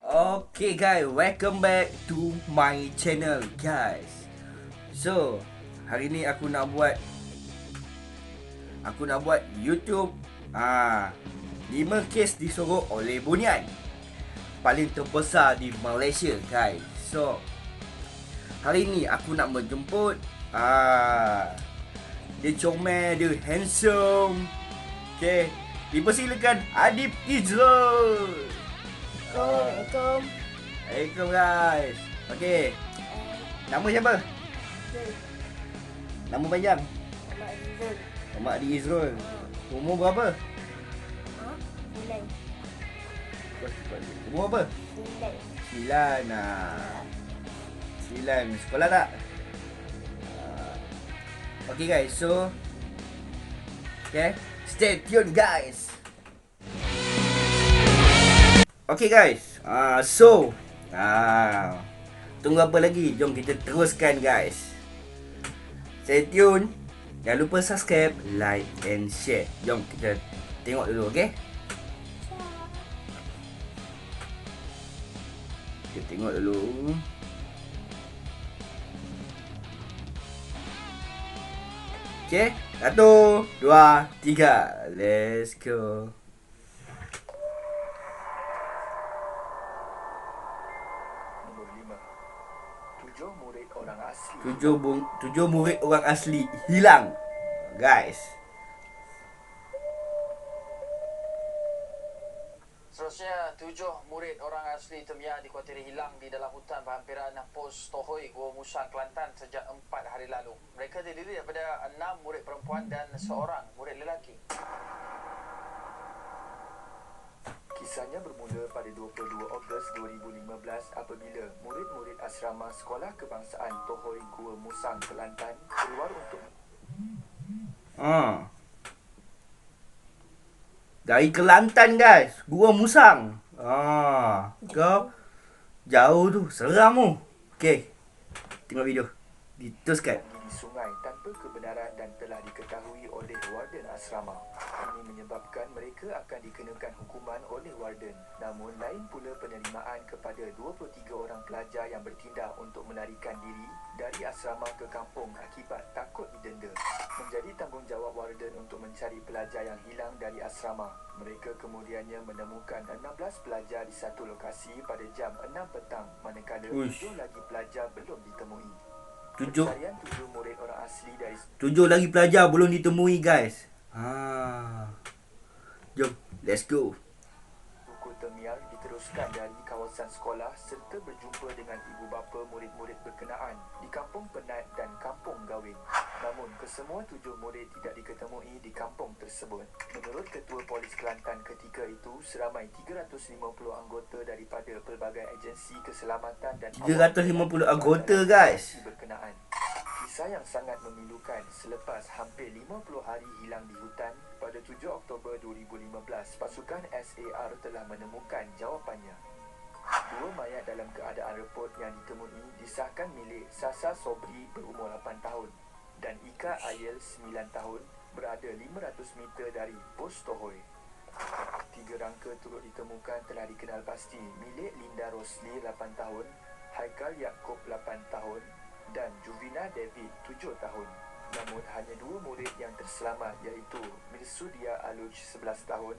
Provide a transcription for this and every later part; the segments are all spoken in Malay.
Okay guys, welcome back to my channel guys. So, hari ni aku nak buat YouTube 5 kes disorok oleh bunian paling terbesar di Malaysia guys. So, hari ni aku nak menjemput dia comel, dia handsome. Okay, dipersilakan Adib Izrul. Assalamualaikum. Assalamualaikum guys. Okay, nama siapa? Zul. Nama panjang? Nama Zul. Nama Adi Izrul. Umur berapa? Nilai. Umur apa? Nilai. 9. Sekolah tak? Okay guys, so okay, stay tune guys. Okay guys, tunggu apa lagi? Jom kita teruskan guys. Stay tune. Jangan lupa subscribe, like and share. Jom kita tengok dulu, okay? Kita tengok dulu. Okay, 1, 2, 3. Let's go. Nombor 5. 7 murid orang asli. 7 murid orang asli hilang, guys. Seterusnya, 7 murid orang asli Temia dikuatiri hilang di dalam hutan berhampiran Pos Tohoi, Gua Musang, Kelantan sejak 4 hari lalu. Mereka terdiri daripada 6 murid perempuan dan seorang murid lelaki. Kisahnya bermula pada 22 Ogos 2015 apabila murid-murid asrama Sekolah Kebangsaan Tohoi, Gua Musang, Kelantan keluar untuk Dari Kelantan guys, Gua Musang. Kau jauh tu, seram tu. Okay, tengok video. Diteruskan. mandi di sungai tanpa kebenaran dan telah diketahui oleh warden asrama. Ini menyebabkan mereka akan dikenakan hukuman oleh warden. Namun lain pula penerimaan kepada 23 orang pelajar yang bertindak untuk melarikan diri dari asrama ke kampung akibat takut didenda. Menjadi tanggungjawab warden untuk mencari pelajar yang hilang dari asrama. Mereka kemudiannya menemukan 16 pelajar di satu lokasi pada jam 6 petang manakala 7 lagi pelajar belum ditemui. 7 Pencarian 7 murid orang asli dari 7 lagi pelajar belum ditemui guys. Jom, let's go. Buku Temial diteruskan dari kawasan sekolah serta berjumpa dengan ibu bapa murid-murid berkenaan di Kampung Penat dan Kampung Gawing. Namun, kesemua 7 murid tidak diketemui di kampung tersebut. Menurut Ketua Polis Kelantan ketika itu, seramai 350 anggota daripada pelbagai agensi keselamatan dan 350 anggota guys. berkenaan. Kisah yang sangat memilukan selepas hampir 50 hari hilang di hutan, pada 7 Oktober 2015, pasukan SAR telah menemukan jawapannya. 2 mayat dalam keadaan reput yang ditemui disahkan milik Sasa Sobri berumur 8 tahun dan Ika Ayel 9 tahun berada 500 meter dari Pos Tohoi. 3 rangka turut ditemukan telah dikenal pasti milik Linda Rosli 8 tahun, Haikal Yaakob 8 tahun dan Juvina David 7 tahun. Namun hanya 2 murid yang terselamat iaitu Mirsudia Aluj 11 tahun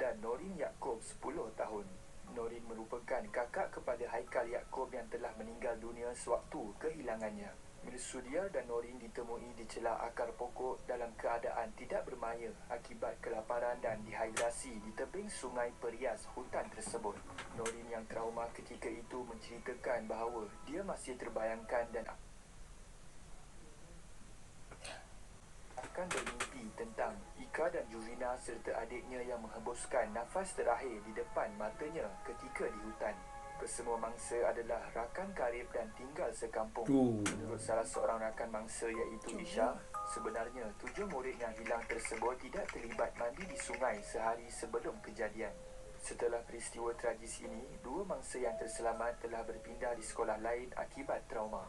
dan Norin Yaakob 10 tahun. Norin merupakan kakak kepada Haikal Yaakob yang telah meninggal dunia sewaktu kehilangannya. Mirsudia dan Norin ditemui di celah akar pokok dalam keadaan tidak bermaya akibat kelaparan dan dehidrasi di tebing sungai Perias hutan tersebut. Norin yang trauma ketika itu menceritakan bahawa dia masih terbayangkan dan akan bermimpi tentang Ika dan Juvina serta adiknya yang menghembuskan nafas terakhir di depan matanya ketika di hutan. Kesemua mangsa adalah rakan karib dan tinggal sekampung. Menurut salah seorang rakan mangsa iaitu Isha, sebenarnya 7 murid yang hilang tersebut tidak terlibat mandi di sungai sehari sebelum kejadian. Setelah peristiwa tragis ini, 2 mangsa yang terselamat telah berpindah di sekolah lain akibat trauma.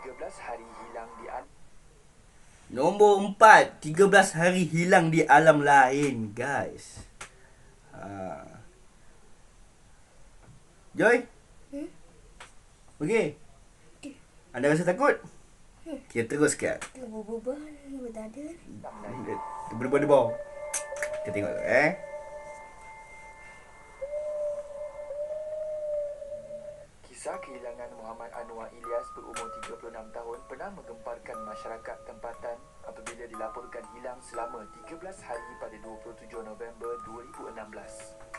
13 hari hilang di Nombor 4, 13 hari hilang di alam lain, guys. Joy? Okey. Anda rasa takut? Kita teruskan. Tengah berbual. Berdada. Berdebar-debar. Kita tengok tu, Kisah kehilangan Muhammad Anwar Ilyas berumur 36 tahun pernah menggemparkan masyarakat tempatan apabila dilaporkan hilang selama 13 hari pada 27 November 2016.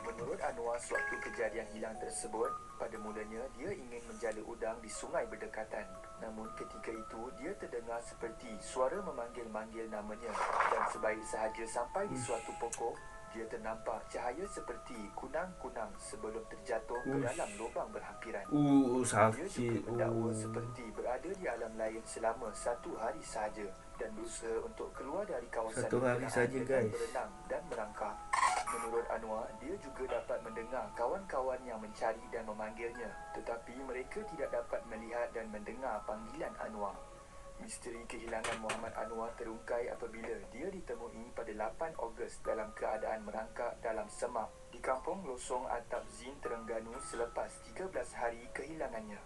Menurut Anwar, sewaktu kejadian hilang tersebut, pada mulanya dia ingin menjala udang di sungai berdekatan. Namun ketika itu, dia terdengar seperti suara memanggil-manggil namanya dan sebaik sahaja sampai di suatu pokok, dia ternampak cahaya seperti kunang-kunang sebelum terjatuh ke dalam lubang berhampiran. Dia sakit. juga mendakwa seperti berada di alam lain selama 1 hari sahaja dan berusaha untuk keluar dari kawasan 1 hari berkenaan saja, dengan guys. berenang dan merangkak. Menurut Anwar, dia juga dapat mendengar kawan-kawan yang mencari dan memanggilnya, tetapi mereka tidak dapat melihat dan mendengar panggilan Anwar. Misteri kehilangan Muhammad Anwar terungkai apabila dia ditemui pada 8 Ogos dalam keadaan merangkak dalam semak di kampung Losong Atap Zin, Terengganu selepas 13 hari kehilangannya.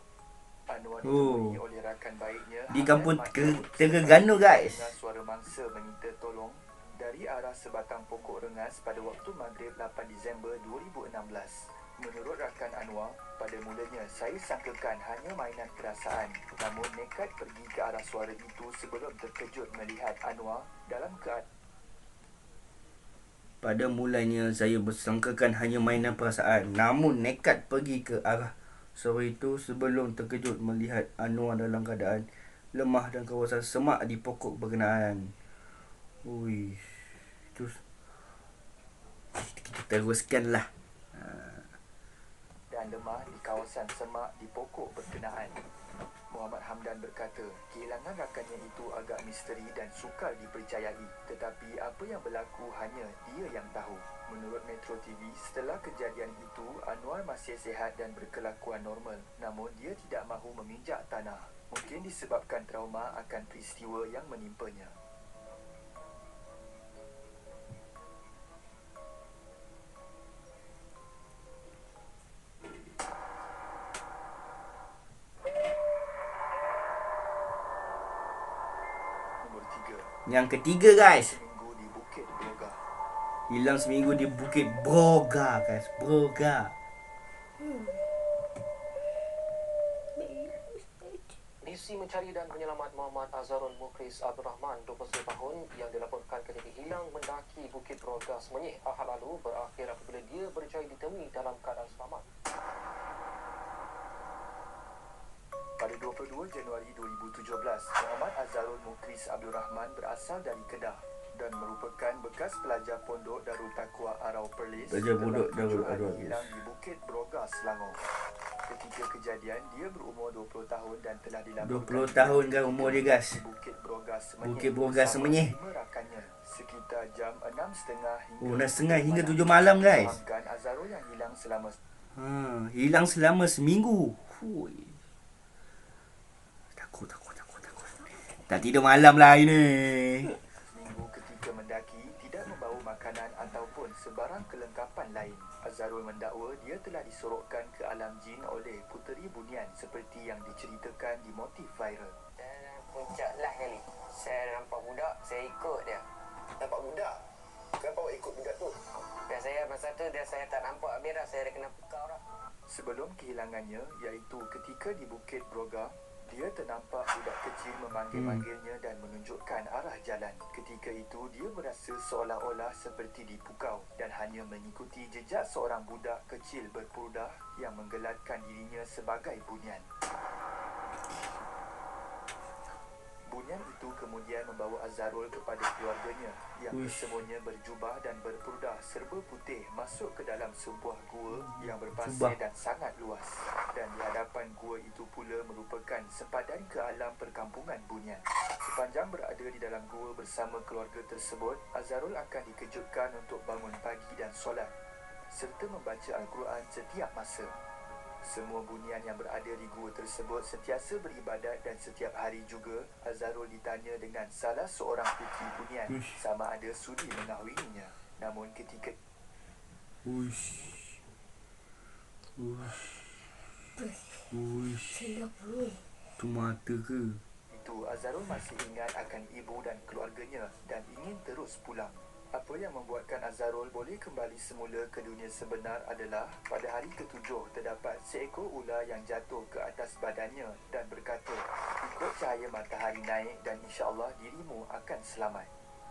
Anwar ditemui oleh rakan baiknya Di Hamdan kampung Mahmud Terengganu, guys. dengan suara mangsa meminta tolong dari arah sebatang pokok rengas pada waktu Maghrib 8 Disember 2016. Menurut rakan Anwar, pada mulanya saya sangkakan hanya mainan perasaan, namun nekat pergi ke arah suara itu sebelum terkejut melihat Anwar dalam keadaan Pada mulanya saya bersangkakan hanya mainan perasaan, namun nekat pergi ke arah suara itu sebelum terkejut melihat Anwar dalam keadaan lemah dan kawasan semak di pokok berkenaan. Ui. Terus kita teruskanlah. dan lemah di kawasan semak di pokok berkenaan. Muhammad Hamdan berkata, kehilangan rakannya itu agak misteri dan sukar dipercayai, tetapi apa yang berlaku hanya dia yang tahu. Menurut Metro TV, setelah kejadian itu, Anwar masih sihat dan berkelakuan normal, namun dia tidak mahu meminjak tanah. Mungkin disebabkan trauma akan peristiwa yang menimpanya. Nombor 3. Yang ketiga, guys. Seminggu di Bukit Broga. Hilang seminggu di Bukit Broga, guys. Broga. Misi mencari dan menyelamat Muhammad Azharul Mukris Abdul Rahman, 21 tahun yang dilaporkan ketika hilang mendaki Bukit Broga Semenyih Ahad lalu berakhir apabila dia berjaya ditemui dalam keadaan selamat. Pada 22 Januari 2017, Muhammad Azharul Mukris Abdul Rahman berasal dari Kedah dan merupakan bekas pelajar pondok Darul Taqwa Arau Perlis Pelajar pondok dalam 7 Darul hari Arau hilang di Bukit Broga, Selangor. Ketika kejadian, dia berumur 20 tahun dan telah dilaporkan 20 tahun kan umur dia, guys. di Bukit Broga Semenyih. Bukit Broga bersama Semenyih. 5 rakannya sekitar jam 6.30 hingga 6.30 hingga 7 malam, guys. Maafkan Azharul yang hilang selama Hilang selama seminggu. Hui. Takut. Tak tidur malam lah ini. seminggu ketika mendaki tidak membawa makanan ataupun sebarang kelengkapan lain. Azharul mendakwa dia telah disorokkan ke alam jin oleh puteri bunian seperti yang diceritakan di motif viral. Puncak lah kali. Saya nampak budak, saya ikut dia. Nampak budak? Kenapa awak ikut budak tu? Dan saya masa tu saya tak nampak habis dah, saya dah kena pekau dah. Sebelum kehilangannya, iaitu ketika di Bukit Broga, dia ternampak budak kecil memanggil-manggilnya dan menunjukkan arah jalan. Ketika itu, dia berasa seolah-olah seperti dipukau dan hanya mengikuti jejak seorang budak kecil berpurdah yang menggelarkan dirinya sebagai bunian. Bunian itu kemudian membawa Azharul kepada keluarganya yang kesemuanya berjubah dan berpurdah serba putih masuk ke dalam sebuah gua yang berpasir Jubah. dan sangat luas. Dan di hadapan gua itu pula merupakan sempadan ke alam perkampungan Bunian. Sepanjang berada di dalam gua bersama keluarga tersebut, Azharul akan dikejutkan untuk bangun pagi dan solat serta membaca Al-Quran setiap masa. Semua bunian yang berada di gua tersebut sentiasa beribadat dan setiap hari juga Azharul ditanya dengan salah seorang puteri bunian sama ada sudi mengahwininya. Namun ketika Uish. Sedap ni. Tu mata ke? itu, Azharul masih ingat akan ibu dan keluarganya dan ingin terus pulang. Apa yang membuatkan Azharul boleh kembali semula ke dunia sebenar adalah pada hari ketujuh terdapat seekor ular yang jatuh ke atas badannya dan berkata, ikut cahaya matahari naik dan insya-Allah dirimu akan selamat.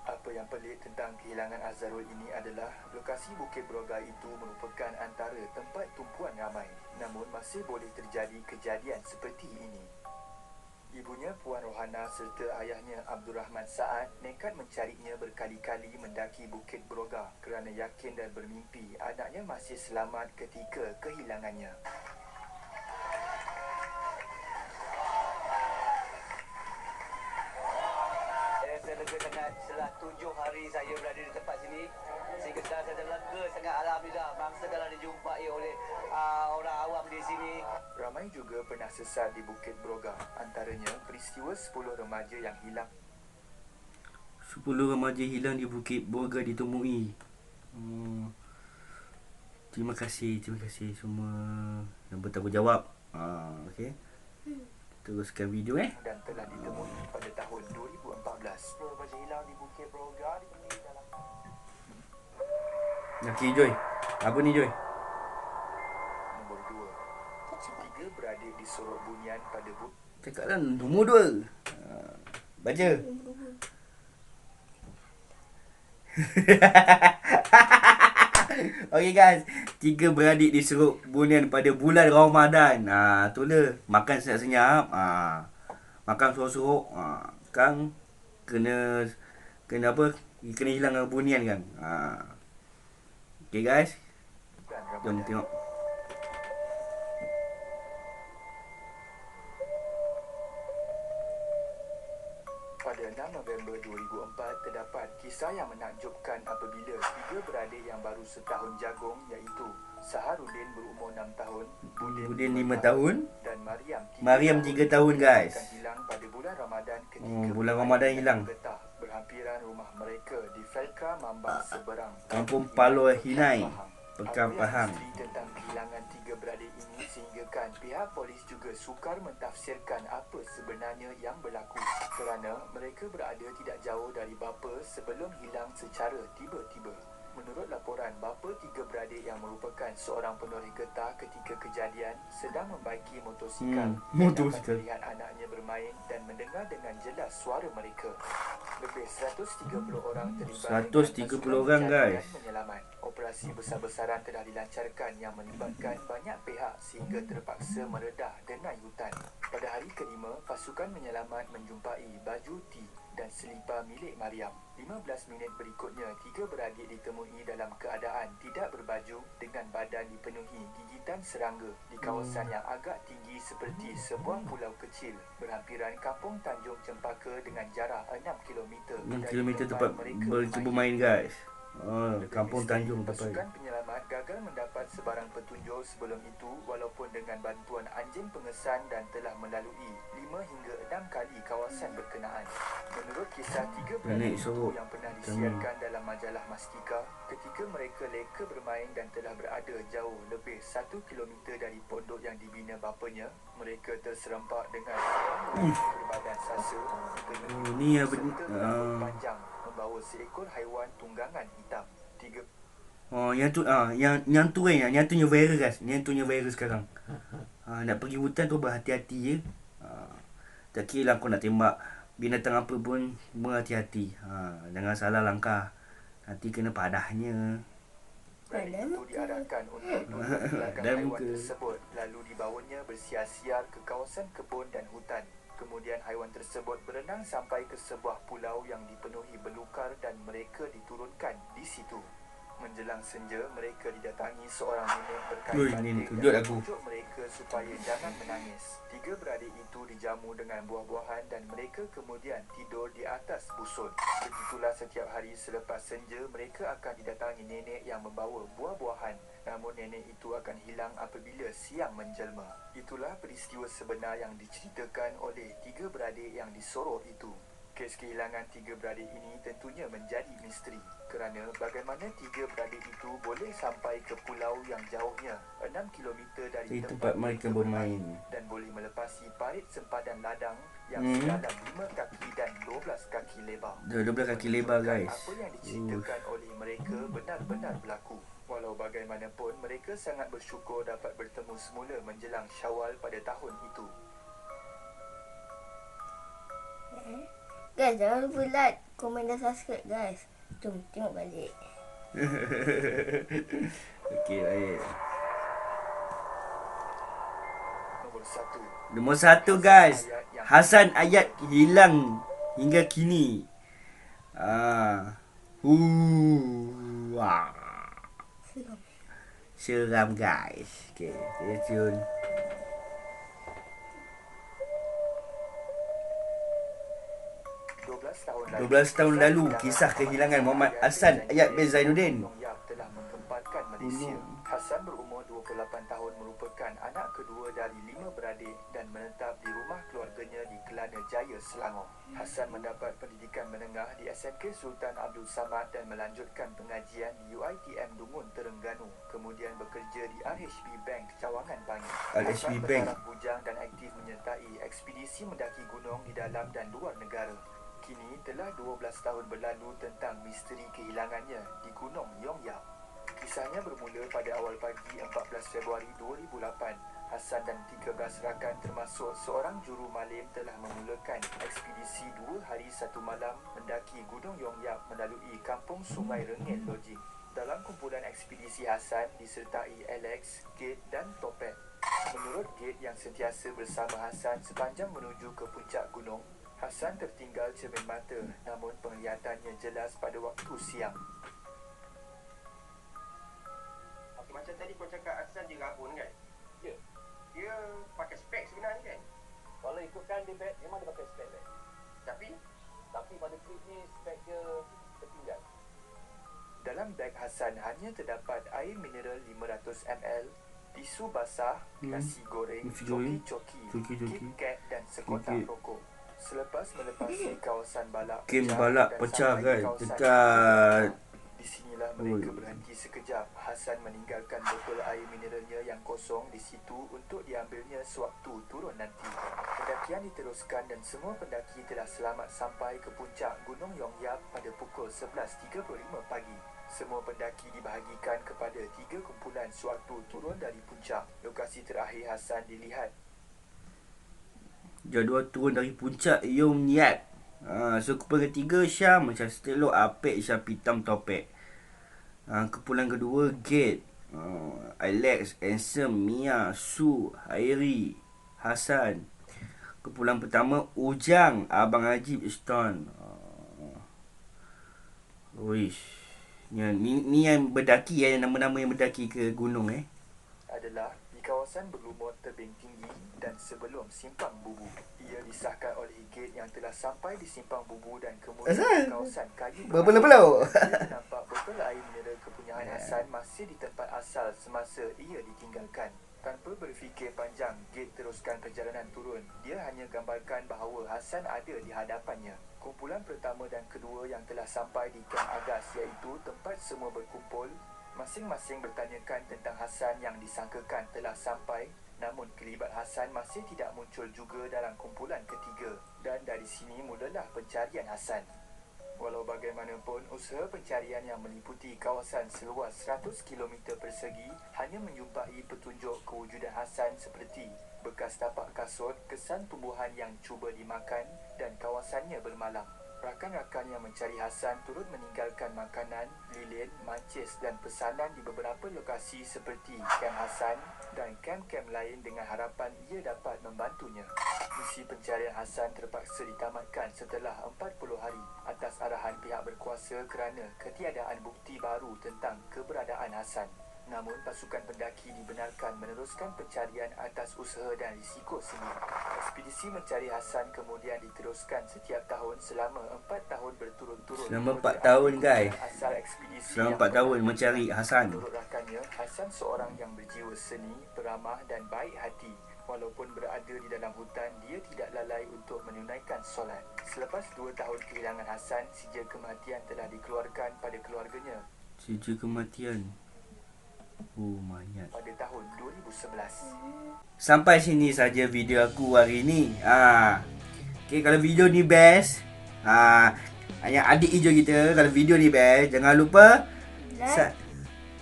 Apa yang pelik tentang kehilangan Azharul ini adalah lokasi Bukit Broga itu merupakan antara tempat tumpuan ramai. Namun masih boleh terjadi kejadian seperti ini. Ibunya Puan Rohana serta ayahnya Abdul Rahman Saad nekat mencarinya berkali-kali mendaki Bukit Broga kerana yakin dan bermimpi anaknya masih selamat ketika kehilangannya. Saya lega sangat setelah 7 hari saya berada di tempat sini. Sehingga sekarang saya lega sangat, alhamdulillah, mangsa dalam dijumpai oleh orang awam di sini. Ramai juga pernah sesat di Bukit Broga, antaranya peristiwa 10 remaja yang hilang 10 remaja hilang di Bukit Broga ditemui. Terima kasih semua yang bertanggungjawab. Okey. Teruskan video dan telah ditemui pada tahun 2014. Remaja hilang di Bukit Broga di dalam Okey Joy. Apa ni Joy? Nombor 2. 3 beradik disorok bunian pada Cakaplah nombor 2. Baca. Okey guys, 3 beradik diseruk bunian pada bulan Ramadan. Itulah makan senyap-senyap. Makan sorok-sorok. Kan kena apa? Kena hilang bunian kan. Okey guys, bulan jom Ramadan. tengok. Pada 6 November 2004, terdapat kisah yang menakjubkan apabila 3 beradik yang baru setahun jagung iaitu Saharudin berumur 6 tahun, Budin 5 tahun, dan Mariam 3 tahun guys. akan hilang pada bulan Ramadan ketika Bulan Ramadan hilang. getah berhampiran rumah mereka di Felka Mambang Seberang, Kampung Paloh Hinai, Pekan Apa Pahang. yang misteri tentang kehilangan 3 beradik ini sehinggakan pihak polis juga sukar mentafsirkan apa sebenarnya yang berlaku kerana mereka berada tidak jauh dari bapa sebelum hilang secara tiba-tiba. Menurut laporan, bapa 3 beradik yang merupakan seorang penoreh getah ketika kejadian sedang membaiki motosikal dan motosikal. dapat melihat anaknya bermain dan mendengar dengan jelas suara mereka. Lebih 130 orang terlibat 130 orang, guys. menyelamat. Operasi besar-besaran telah dilancarkan yang melibatkan banyak pihak sehingga terpaksa meredah denai hutan. Pada hari kelima, pasukan menyelamat menjumpai baju T dan selipar milik Mariam. 15 minit berikutnya, 3 beradik ditemui dalam keadaan tidak berbaju dengan badan dipenuhi gigitan serangga di kawasan yang agak tinggi seperti sebuah pulau kecil berhampiran Kampung Tanjung Cempaka dengan jarak 6 km 6 km tempat bermain guys. Kampung Tanjung tempat. Pasukan penyelamat gagal mendapat sebarang petunjuk sebelum itu walaupun dengan bantuan anjing pengesan dan telah melalui 5 hingga 6 kali kawasan berkenaan. Menurut kisah 3 beradik itu yang pernah disiarkan dalam majalah Mastika, ketika mereka leka bermain dan telah berada jauh lebih 1 kilometer dari pondok yang dibina bapanya, mereka terserempak dengan berbadan sasa Ni ya serta panjang membawa seekor haiwan tunggangan hitam. 3 yang tu yang tu kan, yang tu nya viral guys. Yang tu nya viral sekarang. Nak pergi hutan tu berhati-hati je. Tak kira lah kau nak tembak binatang apa pun, berhati-hati. Jangan salah langkah. Nanti kena padahnya. beradik itu diarahkan untuk duduk di belakang Dan haiwan muka. tersebut lalu dibawanya bersiar-siar ke kawasan kebun dan hutan. Kemudian haiwan tersebut berenang sampai ke sebuah pulau yang dipenuhi belukar dan mereka diturunkan di situ. Menjelang senja, mereka didatangi seorang nenek berkain Ui, batik nenek dan tunjuk aku. menunjuk mereka supaya jangan menangis. 3 beradik itu dijamu dengan buah-buahan dan mereka kemudian tidur di atas busur. Begitulah setiap hari selepas senja, mereka akan didatangi nenek yang membawa buah-buahan. Namun nenek itu akan hilang apabila siang menjelma. Itulah peristiwa sebenar yang diceritakan oleh 3 beradik yang disorok itu. Kes kehilangan 3 beradik ini tentunya menjadi misteri kerana bagaimana 3 beradik itu boleh sampai ke pulau yang jauhnya 6 km dari Di tempat tempat mereka mereka bermain. dan boleh melepasi parit sempadan ladang yang Hmm. sedalam 5 kaki dan 12 kaki lebar. 12 kaki lebar, Menunjukkan guys. Apa yang diceritakan oleh mereka benar-benar berlaku. Walau bagaimanapun, mereka sangat bersyukur dapat bertemu semula menjelang Syawal pada tahun itu. Guys, jangan lupa like, komen dan subscribe guys. Jom tengok balik. Okey, baik. Nombor 1. Nombor 1 guys, Hasan Ayat hilang hingga kini. Wah. Seram. Seram guys. Okey, stay tune. 12 tahun lalu, kisah kehilangan Muhammad Hasan Ayat bin Zainuddin. Telah menggemparkan Malaysia. Hasan berumur 28 tahun merupakan anak kedua dari 5 beradik dan menetap di rumah keluarganya di Kelana Jaya, Selangor. Hasan mendapat pendidikan menengah di SMK Sultan Abdul Samad dan melanjutkan pengajian di UiTM Dungun, Terengganu. Kemudian bekerja di RHB Bank, Cawangan, Bangi. RHB Hasan Bank. bertaraf bujang dan aktif menyertai ekspedisi mendaki gunung di dalam dan luar negara. Kini telah 12 tahun berlalu tentang misteri kehilangannya di Gunung Yongyap. Kisahnya bermula pada awal pagi 14 Februari 2008. Hasan dan 13 rakan termasuk seorang juru malim telah memulakan ekspedisi 2 hari 1 malam mendaki Gunung Yongyap melalui kampung Sungai Rengel Lodging. Dalam kumpulan ekspedisi Hasan disertai Alex, Gate dan Topet. Menurut Gate yang sentiasa bersama Hasan sepanjang menuju ke puncak gunung, Hasan tertinggal cermin mata namun penglihatannya jelas pada waktu siang. Okey, macam tadi kau cakap Hasan dia rabun kan? Ya. Dia pakai spek sebenarnya kan? Kalau ikutkan di beg, memang dia pakai spek beg. Tapi Pada trip ni spek dia tertinggal. Dalam beg Hasan hanya terdapat air mineral 500 ml, tisu basah, nasi goreng, Nasi goreng, coki-coki, coki-coki, KitKat dan sekotak KitKat. rokok. Selepas melepasi kawasan balak Game balak dan pecah, sampai guys, di kawasan dekat. di sinilah mereka Oi. berhenti sekejap. Hasan meninggalkan botol air mineralnya yang kosong di situ untuk diambilnya sewaktu turun nanti. Pendakian diteruskan dan semua pendaki telah selamat sampai ke puncak Gunung Yongyap pada pukul 11.35 pagi. Semua pendaki dibahagikan kepada 3 kumpulan sewaktu turun dari puncak. Lokasi terakhir Hasan dilihat Jadual turun dari puncak Yongyap. So kumpulan ketiga Syam macam Stelok, Apek, Syam Pitam, Topek. Kumpulan kedua Gate, Alex, Ansem, Mia, Su, Hairi, Hasan. Kumpulan pertama Ujang, Abang Ajib, Stone. Wish. Ni yang berdaki nama-nama yang berdaki ke gunung adalah di kawasan berlumur tebing tinggi dan sebelum Simpang Bubu. Ia disahkan oleh Gate yang telah sampai di Simpang Bubu dan kemudian Asal? di kawasan kayu. Berpelau-pelau. Dia nampak botol air mineral kepunyaan Hasan masih di tempat asal semasa ia ditinggalkan. Tanpa berfikir panjang, Gate teruskan perjalanan turun. Dia hanya gambarkan bahawa Hasan ada di hadapannya. Kumpulan pertama dan kedua yang telah sampai di Kem Agas iaitu tempat semua berkumpul, masing-masing bertanyakan tentang Hasan yang disangkakan telah sampai, namun kelibat Hasan masih tidak muncul juga dalam kumpulan ketiga. Dan dari sini mulalah pencarian Hasan. Walau bagaimanapun, usaha pencarian yang meliputi kawasan seluas 100 km persegi hanya menjumpai petunjuk kewujudan Hasan seperti bekas tapak kasut, kesan tumbuhan yang cuba dimakan dan kawasannya bermalam. Rakan-rakan yang mencari Hasan turut meninggalkan makanan, lilin, mancis dan pesanan di beberapa lokasi seperti kem Hasan dan kem-kem lain dengan harapan ia dapat membantunya. Misi pencarian Hasan terpaksa ditamatkan setelah 40 hari atas arahan pihak berkuasa kerana ketiadaan bukti baru tentang keberadaan Hasan. Namun, pasukan pendaki dibenarkan meneruskan pencarian atas usaha dan risiko sendiri. Ekspedisi mencari Hasan kemudian diteruskan setiap tahun selama 4 tahun berturut-turut. Selama 4 tahun, guys. Asal ekspedisi Selama yang 4 tahun pernah mencari Hasan. Menurut rakannya, Hasan seorang yang berjiwa seni, peramah dan baik hati. Walaupun berada di dalam hutan, dia tidak lalai untuk menunaikan solat. Selepas 2 tahun kehilangan Hasan, sijil kematian telah dikeluarkan pada keluarganya Sijil kematian. Oh, mayat. pada tahun 2011. Sampai sini saja video aku hari ni. Okay, kalau video ni best, yang adik hijau kita, kalau video ni best, jangan lupa Like,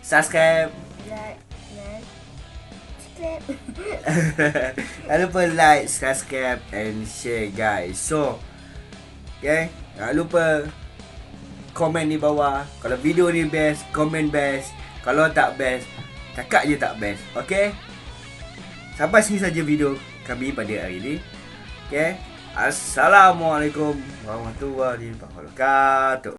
subscribe. like, dan subscribe. Jangan lupa like, subscribe and share, guys. So, okay, jangan lupa komen di bawah. Kalau video ni best, komen best. Kalau tak best, cakap je tak best. Okay, sampai sini saja video kami pada hari ini. Okay, Assalamualaikum warahmatullahi wabarakatuh.